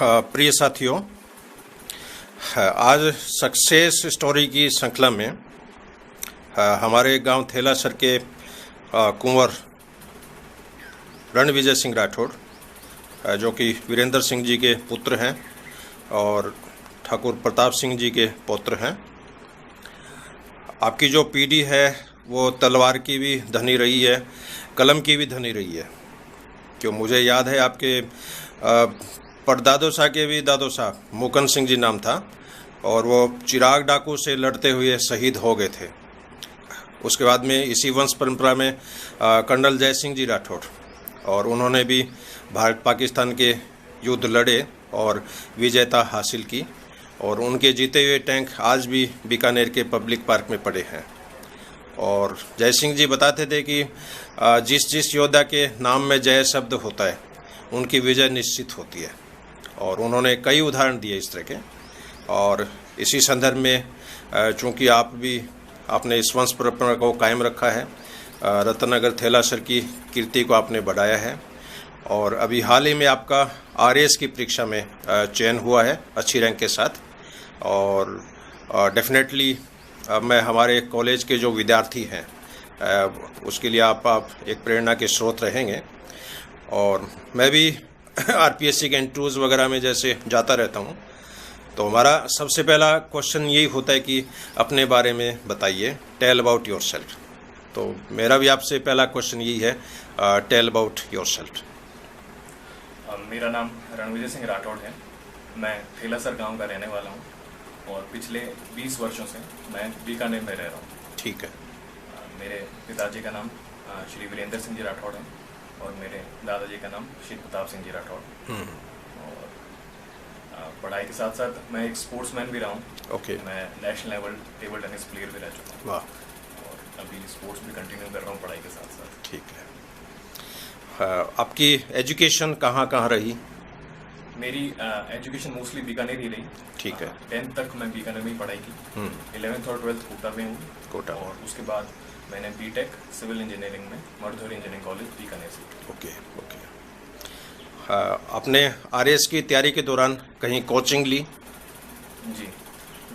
प्रिय साथियों, आज सक्सेस स्टोरी की श्रृंखला में हमारे गांव थेलासर के कुंवर रणविजय सिंह राठौड़, जो कि वीरेंद्र सिंह जी के पुत्र हैं और ठाकुर प्रताप सिंह जी के पौत्र हैं। आपकी जो पीढ़ी है वो तलवार की भी धनी रही है, कलम की भी धनी रही है। क्यों, मुझे याद है आपके परदादो शाह के भी दादो साहब मुकन सिंह जी नाम था और वो चिराग डाकू से लड़ते हुए शहीद हो गए थे। उसके बाद में इसी वंश परंपरा में कर्नल जय सिंह जी राठौड़, और उन्होंने भी भारत पाकिस्तान के युद्ध लड़े और विजयता हासिल की, और उनके जीते हुए टैंक आज भी बीकानेर के पब्लिक पार्क में पड़े हैं। और जय सिंह जी बताते थे कि जिस जिस योद्धा के नाम में जय शब्द होता है उनकी विजय निश्चित होती है, और उन्होंने कई उदाहरण दिए इस तरह के। और इसी संदर्भ में चूँकि आपने इस वंश परंपरा को कायम रखा है, रत्ननगर थेलासर की कीर्ति को आपने बढ़ाया है, और अभी हाल ही में आपका आरएएस की परीक्षा में चयन हुआ है अच्छी रैंक के साथ। और डेफिनेटली मैं हमारे कॉलेज के जो विद्यार्थी हैं उसके लिए आप एक प्रेरणा के स्रोत रहेंगे। और मैं भी आरपीएससी के इंटरव्यूज़ वगैरह में जैसे जाता रहता हूँ, तो हमारा सबसे पहला क्वेश्चन यही होता है कि अपने बारे में बताइए, टेल अबाउट योरसेल्फ। तो मेरा भी आपसे पहला क्वेश्चन यही है, टेल अबाउट योरसेल्फ। मेरा नाम रणविजय सिंह राठौड़ है। मैं थेलासर गांव का रहने वाला हूं और पिछले 20 वर्षों से मैं बीकानेर में रह रहा हूं। ठीक है। मेरे पिताजी का नाम श्री वीरेंद्र सिंह जी राठौड़ है और मेरे दादाजी का नाम श्री प्रताप सिंह जी राठौड़। और पढ़ाई के साथ साथ मैं एक स्पोर्ट्समैन भी रहा हूँ। ओके। मैं national level table tennis player भी रह चुका हूँ। वाह। और अभी स्पोर्ट्स भी कंटिन्यू कर रहा हूँ पढ़ाई के साथ साथ। ठीक है। आपकी एजुकेशन कहाँ कहाँ रही? मेरी एजुकेशन मोस्टली बीकानेर ही रही। ठीक है। 10th तक मैं बीकानेर में ही पढ़ाई की। 11th और 12th कोटा में हूँ। कोटा। और उसके बाद मैंने बीटेक सिविल इंजीनियरिंग में मर्धोरी इंजीनियरिंग कॉलेज बीकानेर से। Okay okay. आपने आरएएस की तैयारी के दौरान कहीं कोचिंग ली? जी,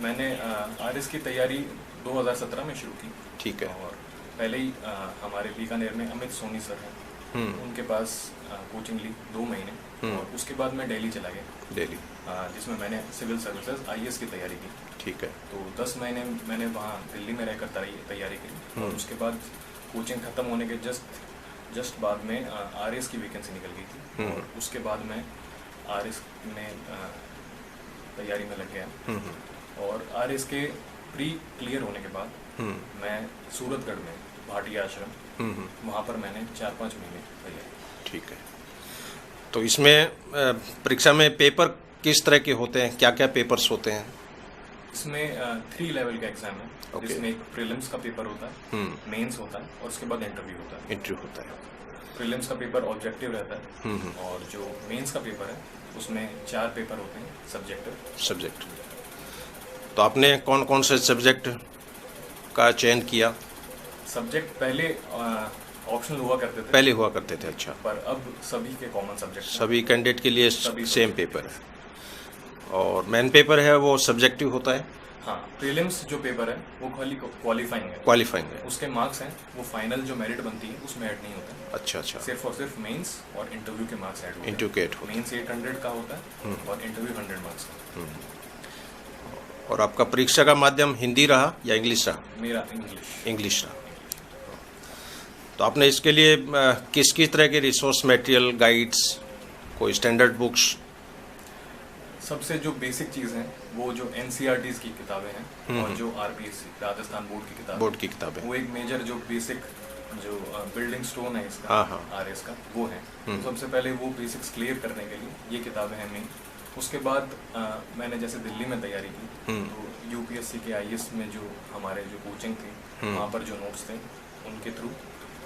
मैंने आरएएस की तैयारी 2017 में शुरू की। ठीक है। और पहले ही हमारे बीकानेर में अमित सोनी सर हैं, उनके पास कोचिंग ली 2 महीने। और उसके बाद मैं दिल्ली चला गया। दिल्ली, जिसमें मैंने सिविल सर्विसेज आईएएस की तैयारी की। ठीक है। तो 10 महीने मैंने वहाँ दिल्ली में रहकर तैयारी की। और उसके बाद कोचिंग खत्म होने के जस्ट बाद में आरएएस की वैकेंसी निकल गई थी। और उसके बाद मैं आरएएस में तैयारी में लग गया। और आरएएस के प्री क्लियर होने के बाद मैं सूरतगढ़ में भाटिया आश्रम, वहाँ पर मैंने 4-5 महीने तैयारी। ठीक है। तो इसमें परीक्षा में पेपर किस तरह के होते हैं, क्या क्या पेपर्स होते हैं? इसमें 3 लेवल का एग्जाम है। Okay. जिसमें एक प्रीलिम्स का पेपर होता है, मेंस होता है और उसके बाद इंटरव्यू होता है। इंटरव्यू होता है। प्रीलिम्स का पेपर ऑब्जेक्टिव रहता है और जो मेंस का पेपर है उसमें 4 पेपर होते हैं सब्जेक्ट। तो आपने कौन कौन से सब्जेक्ट का चयन किया? सब्जेक्ट पहले ऑप्शनल हुआ करते थे। अच्छा। पर अब सभी के कॉमन सब्जेक्ट, सभी कैंडिडेट के लिए सेम पेपर है। और मेन पेपर है वो सब्जेक्टिव होता है। हाँ, प्रीलिम्स जो पेपर है वो खाली क्वालिफाइंग है। उसके मार्क्स हैं, वो फाइनल जो मेरिट बनती है उसमें ऐड नहीं होता है। अच्छा अच्छा। सिर्फ और सिर्फ मेंस और इंटरव्यू के मार्क्स ऐड होते हैं। मेंस 800 का होता है और इंटरव्यू 100 मार्क्स का। और आपका परीक्षा का माध्यम हिंदी रहा या इंग्लिश रहा? मेरा इंग्लिश रहा। तो आपने इसके लिए किस किस तरह के रिसोर्स मटेरियल, गाइड्स, कोई स्टैंडर्ड बुक्स? सबसे जो बेसिक चीज़ है वो जो एनसीईआरटीज़ की किताबें हैं और जो आरपीएससी राजस्थान बोर्ड की किताबें, वो एक मेजर जो बेसिक जो बिल्डिंग स्टोन है इसका आरएएस का, वो है। तो सबसे पहले वो बेसिक्स क्लियर करने के लिए ये किताबें हैं मेन। उसके बाद मैंने जैसे दिल्ली में तैयारी की, तो यूपीएससी के आईएएस में जो हमारे जो कोचिंग थी वहाँ पर जो नोट्स थे उनके थ्रू,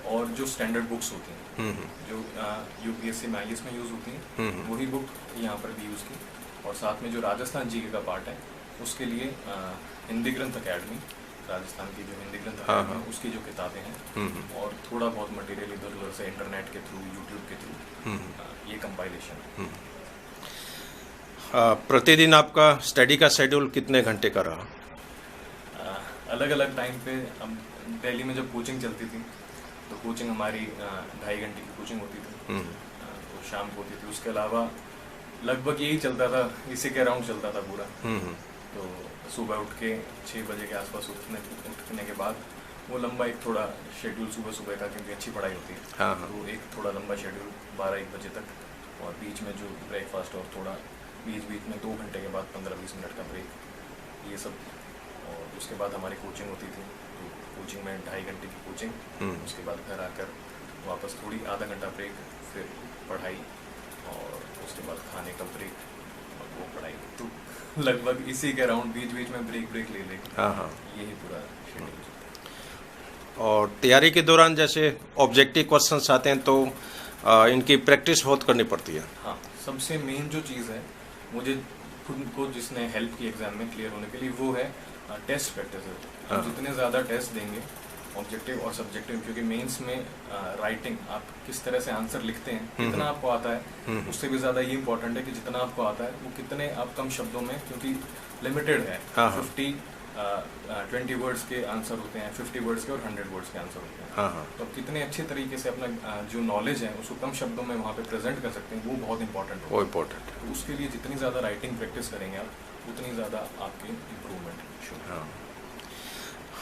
और जो स्टैंडर्ड बुक्स होती हैं जो यूपीएससी में आईएएस में यूज़ होती हैं, वही बुक यहाँ पर भी यूज़ की। और साथ में जो राजस्थान जीके का पार्ट है उसके लिए हिंदी ग्रंथ अकेडमी, राजस्थान की जो हिंदी ग्रंथ अकेडमी उसकी जो किताबें हैं, और थोड़ा बहुत मटेरियल इधर उधर से इंटरनेट के थ्रू, यूट्यूब के थ्रू ये कंपाइलेशन है। प्रतिदिन आपका स्टडी का शेड्यूल कितने घंटे का रहा? अलग अलग टाइम पे हम दिल्ली में जब कोचिंग चलती थी तो कोचिंग हमारी 2.5 घंटे की कोचिंग होती थी, तो शाम को होती थी। उसके अलावा लगभग यही चलता था, इसी के अराउंड चलता था पूरा। तो सुबह उठ के 6 बजे के आसपास उठने के बाद वो लंबा एक थोड़ा शेड्यूल सुबह का, क्योंकि अच्छी पढ़ाई होती है, तो एक थोड़ा लंबा शेड्यूल 12-1 बजे तक, और बीच में जो ब्रेकफास्ट और थोड़ा बीच में 2 घंटे के बाद 15-20 मिनट का ब्रेक, ये सब। और उसके बाद हमारी कोचिंग होती थी, तो कोचिंग में 2.5 घंटे की कोचिंग, उसके बाद घर आकर वापस थोड़ी आधा घंटा ब्रेक, फिर पढ़ाई, और उसके बाद खाने का ब्रेक और वो पढ़ाई। तो लगभग इसी के अराउंड बीच में ब्रेक ले यही पूरा शेड्यूल। और तैयारी के दौरान जैसे ऑब्जेक्टिव क्वेश्चंस आते हैं तो इनकी प्रैक्टिस बहुत करनी पड़ती है। हाँ, सबसे मेन जो चीज़ है मुझे खुद को जिसने हेल्प की एग्जाम में क्लियर होने के लिए, वो है टेस्ट प्रैक्टिस। आप जितने ज़्यादा टेस्ट देंगे ऑब्जेक्टिव और सब्जेक्टिव, क्योंकि मेंस में राइटिंग आप किस तरह से आंसर लिखते हैं, कितना आपको आता है, उससे भी ज़्यादा ये इंपॉर्टेंट है कि जितना आपको आता है वो कितने आप कम शब्दों में, क्योंकि लिमिटेड है, 20 वर्ड्स के आंसर होते हैं, 50 वर्ड्स के और 100 वर्ड्स के आंसर होते हैं। तो आप कितने अच्छे तरीके से अपना जो नॉलेज है उसको कम शब्दों में वहाँ पे प्रेजेंट कर सकते हैं, वो बहुत इंपॉर्टेंट है। वो इम्पोर्टेंट है। तो उसके लिए जितनी ज़्यादा राइटिंग प्रैक्टिस करेंगे आप, उतनी ज़्यादा आपकी इम्प्रूवमेंट शुरू।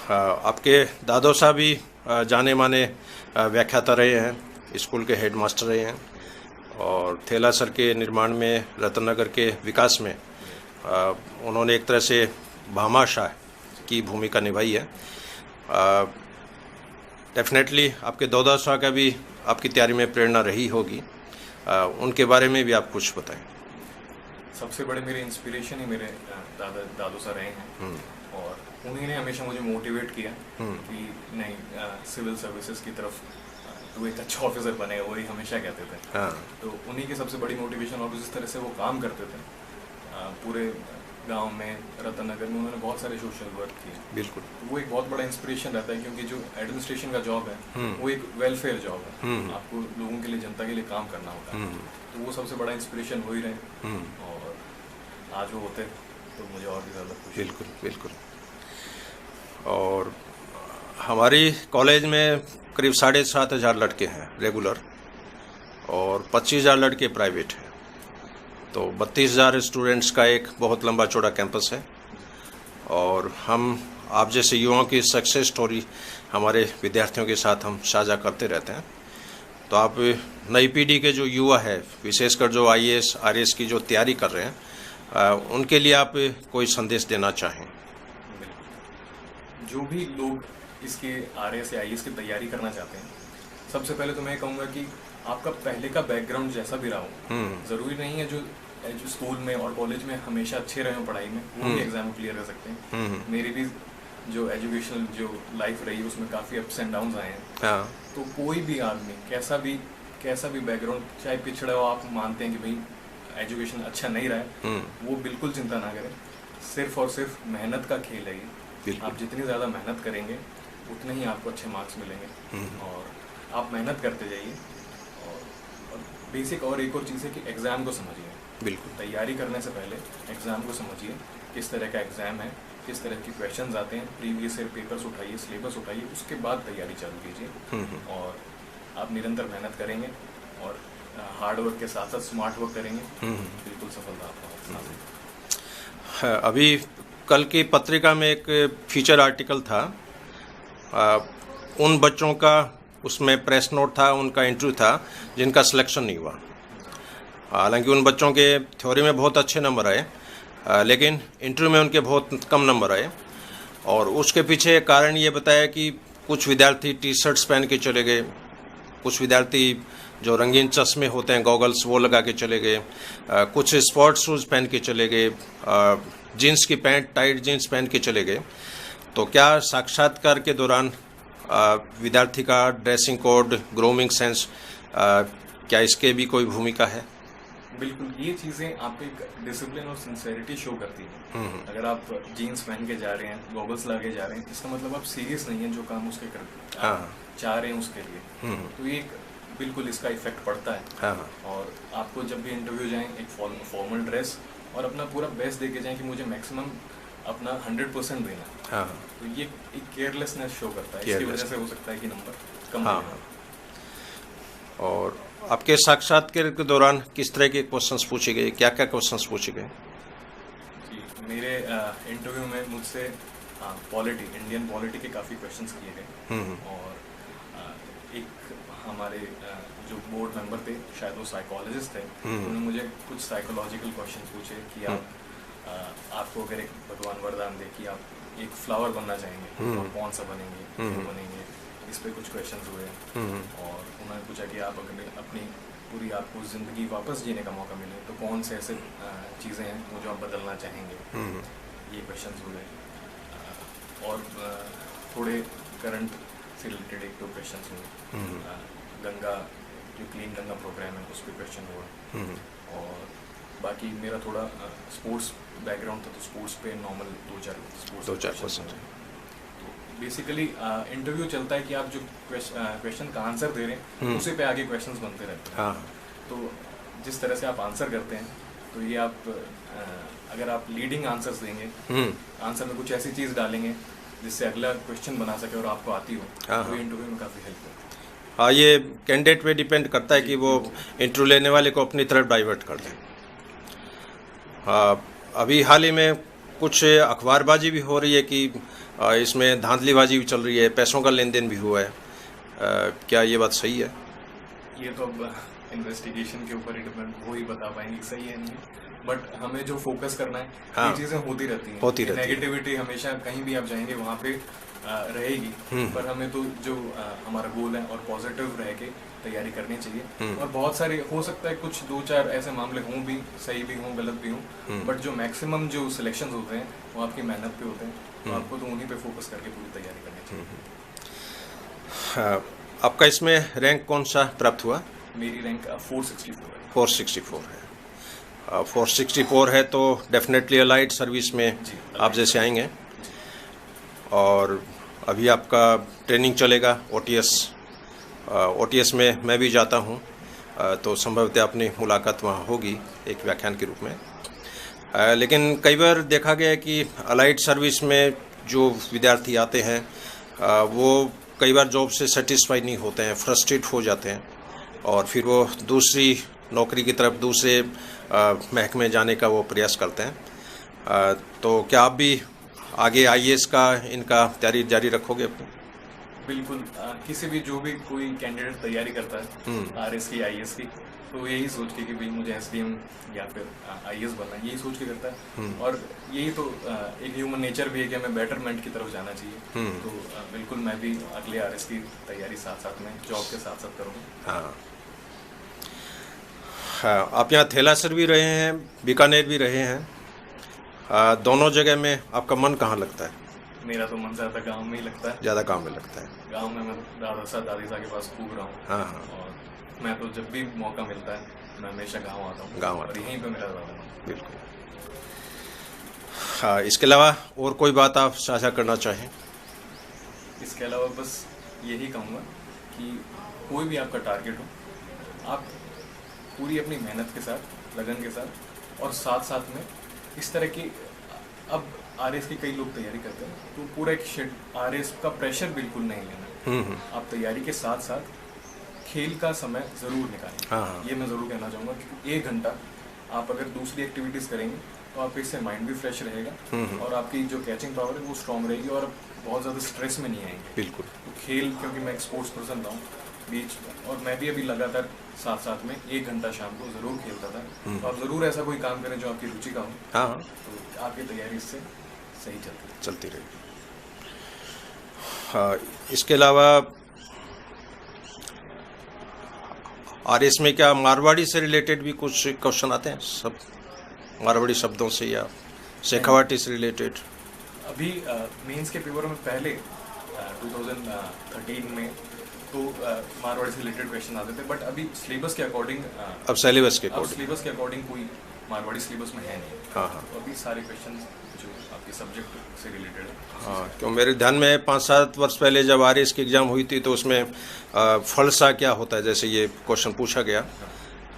आपके दादो साहब भी जाने माने व्याख्याता रहे हैं, स्कूल के हेडमास्टर रहे हैं, और थेला सर के निर्माण में, रतनगर के विकास में उन्होंने एक तरह से भामाशाह की भूमिका निभाई है। डेफिनेटली आपके दादा साहब का भी आपकी तैयारी में प्रेरणा रही होगी, उनके बारे में भी आप कुछ बताएं। सबसे बड़े मेरे इंस्पिरेशन ही मेरे दादू सर रहे हैं, और उन्हीं ने हमेशा मुझे मोटिवेट किया कि नहीं, सिविल सर्विसेज की तरफ तू एक अच्छा ऑफिसर बनेगा, वही हमेशा कहते थे। तो उन्हीं की सबसे बड़ी मोटिवेशन, और जिस तरह से वो काम करते थे पूरे गांव में, रतनगर में उन्होंने बहुत सारे सोशल वर्क किए। बिल्कुल, वो एक बहुत बड़ा इंस्पिरेशन रहता है, क्योंकि जो एडमिनिस्ट्रेशन का जॉब है वो एक वेलफेयर जॉब है, आपको लोगों के लिए, जनता के लिए काम करना होता है। तो वो सबसे बड़ा इंस्पिरेशन हो ही रहे, और आज वो होते तो मुझे और भी ज़्यादा खुशी। बिल्कुल बिल्कुल। और हमारी कॉलेज में करीब 7,500 लड़के हैं रेगुलर, और 25,000 लड़के प्राइवेट हैं, तो 32,000 स्टूडेंट्स का एक बहुत लंबा चौड़ा कैंपस है। और हम आप जैसे युवाओं की सक्सेस स्टोरी हमारे विद्यार्थियों के साथ हम साझा करते रहते हैं। तो आप नई पीढ़ी के जो युवा है, विशेषकर जो IAS RAS की जो तैयारी कर रहे हैं, उनके लिए आप कोई संदेश देना चाहें? जो भी लोग इसके RAS या IAS की तैयारी करना चाहते हैं, सबसे पहले तो मैं कहूँगा कि आपका पहले का बैकग्राउंड जैसा भी रहा हो, ज़रूरी नहीं है जो स्कूल में और कॉलेज में हमेशा अच्छे रहे हो पढ़ाई में, वो भी एग्जाम क्लियर कर सकते हैं। मेरी भी जो एजुकेशनल जो लाइफ रही है उसमें काफ़ी अप्स एंड डाउन्स आए हैं। तो कोई भी आदमी कैसा भी बैकग्राउंड, चाहे पिछड़ा हो, आप मानते हैं कि भाई एजुकेशन अच्छा नहीं रहा है, वो बिल्कुल चिंता ना करें। सिर्फ और सिर्फ मेहनत का खेल है ये। आप जितनी ज़्यादा मेहनत करेंगे उतने ही आपको अच्छे मार्क्स मिलेंगे, और आप मेहनत करते जाइए। और बेसिक और एक और चीज़ है कि एग्ज़ाम को समझिए। बिल्कुल, तैयारी करने से पहले एग्ज़ाम को समझिए, किस तरह का एग्ज़ाम है, किस तरह के क्वेश्चंस आते हैं, प्रीवियस ईयर पेपर्स उठाइए, सिलेबस उठाइए, उसके बाद तैयारी चालू कीजिए। और आप निरंतर मेहनत करेंगे और हार्ड वर्क के साथ साथ स्मार्ट वर्क करेंगे, बिल्कुल सफलता आपको। अभी कल की पत्रिका में एक फीचर आर्टिकल था, उन बच्चों का उसमें प्रेस नोट था, उनका इंटरव्यू था जिनका सिलेक्शन नहीं हुआ। हालांकि उन बच्चों के थ्योरी में बहुत अच्छे नंबर आए, लेकिन इंटरव्यू में उनके बहुत कम नंबर आए। और उसके पीछे कारण ये बताया कि कुछ विद्यार्थी टी शर्ट्स पहन के चले गए, कुछ विद्यार्थी जो रंगीन चश्मे होते हैं, गॉगल्स, वो लगा के चले गए, कुछ स्पोर्ट्स शूज़ पहन के चले गए, जीन्स की पैंट, टाइट जीन्स पहन के चले गए। तो क्या साक्षात्कार के दौरान विद्यार्थी का ड्रेसिंग कोड, ग्रूमिंग सेंस, क्या इसके भी कोई भूमिका है? बिल्कुल, ये चीज़ें आपको एक डिसिप्लिन और सिंसेरिटी शो करती हैं। अगर आप जीन्स पहन के जा रहे हैं, गॉगल्स लगा के जा रहे हैं, इसका मतलब आप सीरियस नहीं है जो काम उसके चाह रहे हैं उसके लिए। तो एक बिल्कुल इसका इफेक्ट पड़ता है। और आपको जब भी इंटरव्यू जाएं, एक फॉर्मल ड्रेस और अपना पूरा बेस्ट दे के जाएं कि मुझे मैक्सिमम अपना 100% देना है। हाँ, तो ये एक केयरलेसनेस शो करता है, इसकी Careless. वजह से हो सकता है कि नंबर कम हाँ, मिले। हाँ। और आपके साक्षात्कार के दौरान किस तरह के क्वेश्चंस पूछे गए, क्या क्या क्वेश्चंस पूछे गए? जी, मेरे इंटरव्यू में मुझसे पॉलिटी, इंडियन पॉलिटी के काफ़ी क्वेश्चंस किए गए। और एक हमारे जो बोर्ड मेंबर थे, शायद वो साइकोलॉजिस्ट थे, उन्होंने मुझे कुछ साइकोलॉजिकल क्वेश्चन पूछे कि आपको अगर एक भगवान वरदान दे कि आप एक फ्लावर बनना चाहेंगे तो आप कौन सा बनेंगे, क्यों बनेंगे, इस पे कुछ क्वेश्चंस हुए। और उन्होंने पूछा कि आप अगर अपनी पूरी आपको ज़िंदगी वापस जीने का मौका मिले तो कौन से ऐसे चीज़ें हैं वो जो आप बदलना चाहेंगे, ये क्वेश्चंस हुए। और थोड़े करंट से रिलेटेड एक दो क्वेश्चंस हुए। गंगा, जो क्लीन गंगा प्रोग्राम है, उस पर क्वेश्चन हुआ। और बाकी मेरा थोड़ा स्पोर्ट्स बैकग्राउंड था, तो स्पोर्ट्स पे नॉर्मल दो चार क्वेश्चन। तो बेसिकली इंटरव्यू चलता है कि आप जो क्वेश्चन का आंसर दे रहे हैं उसी पे आगे क्वेश्चंस बनते रहते हैं। हाँ, तो जिस तरह से आप आंसर करते हैं, तो ये आप अगर आप लीडिंग आंसर्स देंगे, आंसर में कुछ ऐसी चीज़ डालेंगे जिससे अगला क्वेश्चन बना सके और आपको आती हो, तो ये इंटरव्यू में काफ़ी हेल्प होती है। हाँ, ये कैंडिडेट पे डिपेंड करता है कि वो इंटरव्यू लेने वाले को अपनी तरफ डाइवर्ट कर दें। अभी हाल ही में कुछ अखबारबाजी भी हो रही है कि इसमें धांधलीबाजी भी चल रही है, पैसों का लेन देन भी हुआ है। क्या ये बात सही है? ये तो अब इन्वेस्टिगेशन के ऊपर ही डिपेंड, वो ही बता पाएंगे कि सही है नहीं। बट हमें जो फोकस करना है, हाँ, ये चीज़ें होती रहती हैं। होती रहती है। नेगेटिविटी हमेशा कहीं भी आप जाएंगे वहाँ पे रहेगी, पर हमें तो जो हमारा गोल है और पॉजिटिव रह के तैयारी करनी चाहिए। और बहुत सारे हो सकता है कुछ दो चार ऐसे मामले हों भी, सही भी हों, गलत भी हों, बट जो मैक्सिमम जो सिलेक्शंस होते हैं वो आपकी मेहनत पे होते हैं। तो आपको तो उन्हीं पे फोकस करके पूरी तैयारी करनी चाहिए। आपका इसमें रैंक कौन सा प्राप्त हुआ? मेरी रैंक 464 है। 464 है। 464 है तो डेफिनेटली अलाइड सर्विस में जी, आप जैसे आएंगे। और अभी आपका ट्रेनिंग चलेगा ओटीएस में मैं भी जाता हूँ, तो संभवतः अपनी मुलाकात वहाँ होगी एक व्याख्यान के रूप में। लेकिन कई बार देखा गया है कि अलाइड सर्विस में जो विद्यार्थी आते हैं वो कई बार जॉब से सेटिस्फाई नहीं होते हैं, फ्रस्ट्रेट हो जाते हैं और फिर वो दूसरी नौकरी की तरफ, दूसरे महकमे जाने का वो प्रयास करते हैं। तो क्या आप भी आगे आईएएस का इनका तैयारी जारी रखोगे अपनी? बिल्कुल। किसी भी जो भी कोई कैंडिडेट तैयारी करता है आरएस की, आईएएस की, तो यही सोच के कि भाई मुझे एसडीएम या फिर आईएएस बनना है, यही सोच के करता है। और यही तो एक ह्यूमन नेचर भी है कि हमें बेटरमेंट की तरफ जाना चाहिए। तो बिल्कुल मैं भी अगले आरएस की तैयारी साथ साथ में जॉब के साथ साथ करूँगा। हाँ, आप यहाँ थेलासर भी रहे हैं, बीकानेर भी रहे हैं। दोनों जगह में आपका मन कहाँ लगता है? मेरा तो मन ज़्यादा गांव में ही लगता है। ज़्यादा गांव में लगता है। गांव में मैं दादा के पास खूब रहा हूँ। हाँ। और मैं तो जब भी मौका मिलता है मैं हमेशा गांव आता हूँ। गांव और यहीं पे मेरा ज़्यादा मन। बिल्कुल। हाँ, इसके अलावा और कोई बात आप साझा करना चाहें? इसके अलावा बस यही कहूँगा कि कोई भी आपका टारगेट हो, आप पूरी अपनी मेहनत के साथ, लगन के साथ, और साथ साथ में इस तरह की, अब आरएस की कई लोग तैयारी करते हैं तो पूरा एक आरएस का प्रेशर बिल्कुल नहीं लेना। आप तैयारी के साथ साथ खेल का समय ज़रूर निकालें। हाँ। ये मैं ज़रूर कहना चाहूँगा कि 1 घंटा आप अगर दूसरी एक्टिविटीज़ करेंगे तो आपके इससे माइंड भी फ्रेश रहेगा और आपकी जो कैचिंग पावर है वो स्ट्रॉन्ग रहेगी और बहुत ज़्यादा स्ट्रेस में नहीं आएंगे। बिल्कुल। तो खेल, क्योंकि मैं एक स्पोर्ट्स पर्सन रहा हूँ बीच, और मैं भी अभी लगातार साथ साथ में 1 घंटा शाम को ज़रूर खेलता था। तो आप ज़रूर ऐसा कोई काम करें जो आपकी रुचि का हो। हाँ, तो आपकी तैयारी इससे सही चलती रहेगी। हाँ, इसके अलावा आरएस में क्या मारवाड़ी से रिलेटेड भी कुछ क्वेश्चन आते हैं? सब मारवाड़ी शब्दों से या शेखावाटी से रिलेटेड? अभी मेंस के पेपर में पहले 2013 में तो मारवाड़ी से रिलेटेड क्वेश्चन आते थे, बट अभी सिलेबस के अकॉर्डिंग अब सिलेबस के अकॉर्डिंग कोई मारवाड़ी सिलेबस में है नहीं। हाँ। तो अभी सारे क्वेश्चन जो आपके सब्जेक्ट से रिलेटेड है। हाँ, क्यों मेरे ध्यान में 5-7 वर्ष पहले जब आरएस की एग्ज़ाम हुई थी तो उसमें फलसा क्या होता है, जैसे ये क्वेश्चन पूछा गया।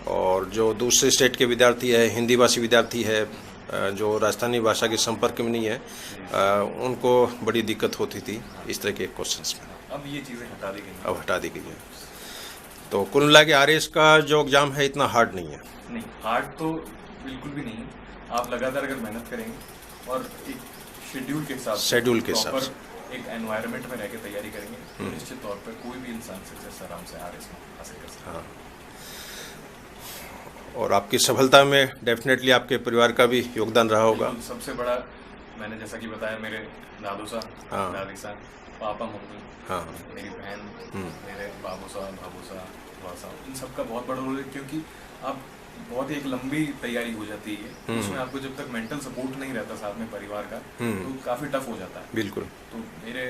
और जो दूसरे स्टेट के विद्यार्थी है, हिंदी भाषी विद्यार्थी है, जो राजस्थानी भाषा के संपर्क में नहीं है, उनको बड़ी दिक्कत होती थी इस तरह के क्वेश्चंस में। अब ये चीज़ें हटा दी गई हैं। अब हटा दी गई है। तो कुल मिला के आरएस का जो एग्ज़ाम है इतना हार्ड नहीं है। नहीं, हार्ड तो बिल्कुल भी नहीं है। आप लगातार अगर मेहनत करेंगे और एक शेड्यूल के हिसाब से एक एनवायरनमेंट में रह के तैयारी करेंगे तो निश्चित तौर पर कोई भी इंसान सक्सेस आराम से आरएस में हासिल कर सकता है। हाँ। और आपकी सफलता में डेफिनेटली आपके परिवार का भी योगदान रहा होगा। सबसे बड़ा मैंने जैसा कि बताया, मेरे दादू साहब, हाँ। दादी साहब, पापा मम्मी, हाँ। मेरी बहन, मेरे बाबू साहब, भाभू साहब, बुआ साहब, इन सबका बहुत बड़ा रोल है, क्योंकि आप बहुत ही एक लंबी तैयारी हो जाती है, उसमें आपको जब तक मेंटल सपोर्ट नहीं रहता साथ में परिवार का तो काफ़ी टफ हो जाता है। बिल्कुल। तो मेरे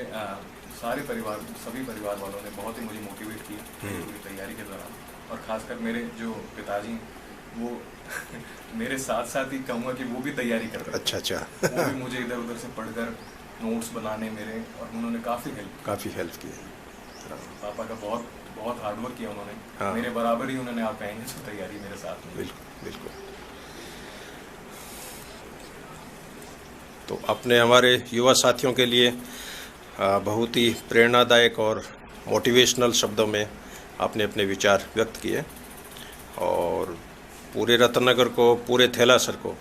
सभी परिवार वालों ने बहुत ही मुझे मोटिवेट किया पूरी तैयारी के दौरान, और खासकर मेरे जो पिताजी वो मेरे साथ साथ ही कहूँगा कि वो भी तैयारी कर रहे थे। अच्छा। वो भी मुझे इधर उधर से पढ़कर नोट्स बनाने मेरे, और उन्होंने काफ़ी हेल्प की। पापा का बहुत हार्डवर्क किया उन्होंने। हाँ। मेरे बराबर ही उन्होंने, आप कहेंगे, जो तैयारी मेरे साथ में। बिल्कुल। तो अपने हमारे युवा साथियों के लिए बहुत ही प्रेरणादायक और मोटिवेशनल शब्दों में आपने अपने विचार व्यक्त किए, और पूरे रत्नगर को, पूरे थेलासर को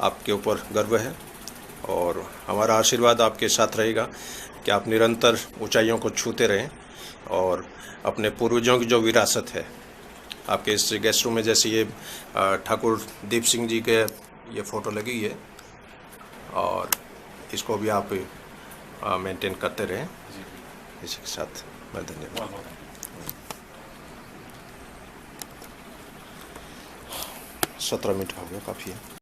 आपके ऊपर गर्व है, और हमारा आशीर्वाद आपके साथ रहेगा कि आप निरंतर ऊंचाइयों को छूते रहें और अपने पूर्वजों की जो विरासत है, आपके इस गेस्ट रूम में जैसे ये ठाकुर दीप सिंह जी के ये फ़ोटो लगी है, और इसको भी आप मेंटेन करते रहें। इसी के साथ मैं धन्यवाद। 17 मिनट हो गया, काफ़ी है।